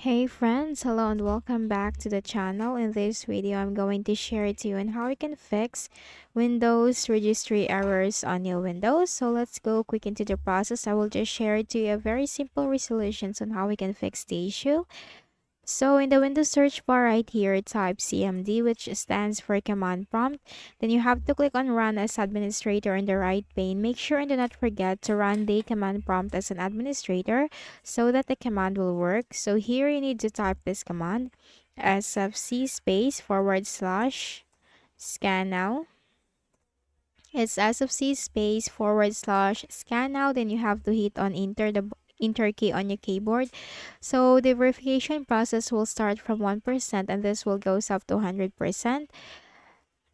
Hey friends, hello and welcome back to the channel. In this video, I'm going to share it to you on how you can fix Windows registry errors on your Windows. So let's go quick into the process. I will just share it to you a very simple resolutions on how we can fix the issue. So in the Windows search bar right here, type CMD, which stands for command prompt. Then you have to click on run as administrator in the right pane. Make sure and do not forget to run the command prompt as an administrator so that the command will work. So here you need to type this command, sfc space / scan now. It's sfc space / scan now. Then you have to hit on enter key on your keyboard. So the verification process will start from 1% and this will goes up to 100%.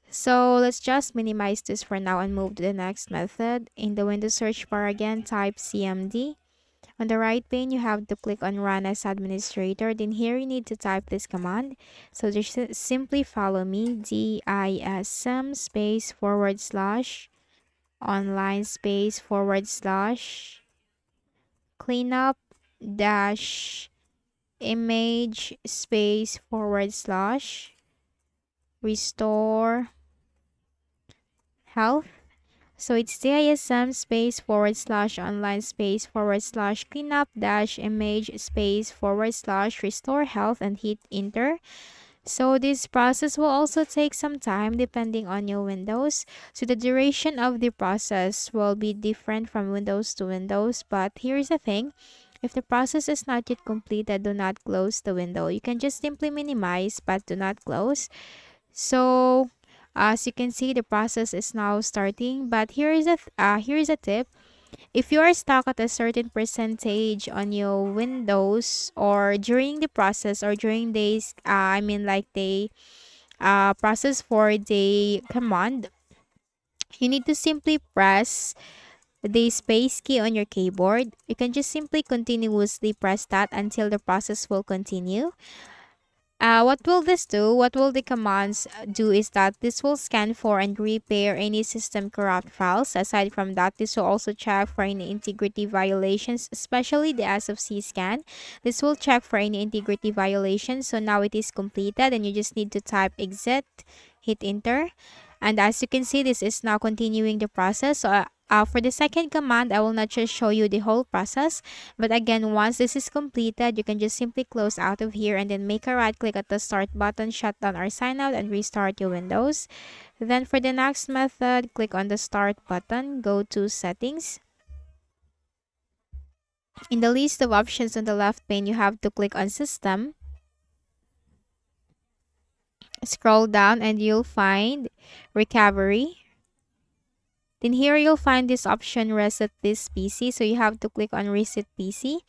So let's just minimize this for now and move to the next method. In the Windows search bar again, type CMD. On the right pane, you have to click on run as administrator. Then here you need to type this command. So just simply follow me, DISM space / online space / cleanup dash image space / restore health. So it's DISM space / online space / cleanup dash image space / restore health and hit enter. So this process will also take some time depending on your Windows. So the duration of the process will be different from Windows to Windows. But here's the thing. If the process is not yet completed, do not close the window. You can just simply minimize but do not close. So as you can see, the process is now starting. But here is a tip. If you are stuck at a certain percentage on your Windows or during the process or during days, like the process for the command, you need to simply press the space key on your keyboard. You can just simply continuously press that until the process will continue. What will this do? What will the commands do is that this will scan for and repair any system corrupt files. Aside from that, this will also check for any integrity violations, especially the SFC scan. This will check for any integrity violations. So now it is completed and you just need to type exit, hit enter. And as you can see, this is now continuing the process. So for the second command, I will not just show you the whole process. But again, once this is completed, you can just simply close out of here and then make a right click at the start button, shut down or sign out and restart your Windows. Then for the next method, click on the start button, go to settings. In the list of options on the left pane, you have to click on system. Scroll down and you'll find recovery. Then here you'll find this option reset this PC. So you have to click on reset PC.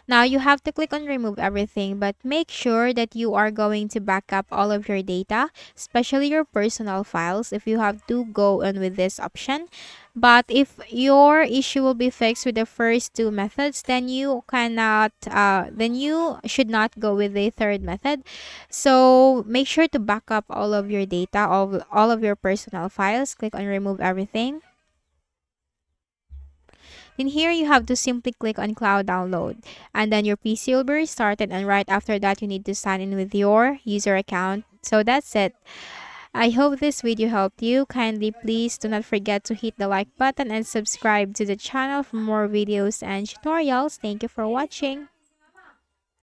Now you have to click on remove everything, but make sure that you are going to back up all of your data, especially your personal files if you have to go on with this option. But if your issue will be fixed with the first two methods, then you should not go with the third method. So make sure to back up all of your data, all of your personal files. Click on remove everything. Then here you have to simply click on cloud download and then your PC will be restarted, and right after that you need to sign in with your user account. So that's it. I hope this video helped you. Kindly please do not forget to hit the like button and subscribe to the channel for more videos and tutorials. Thank you for watching.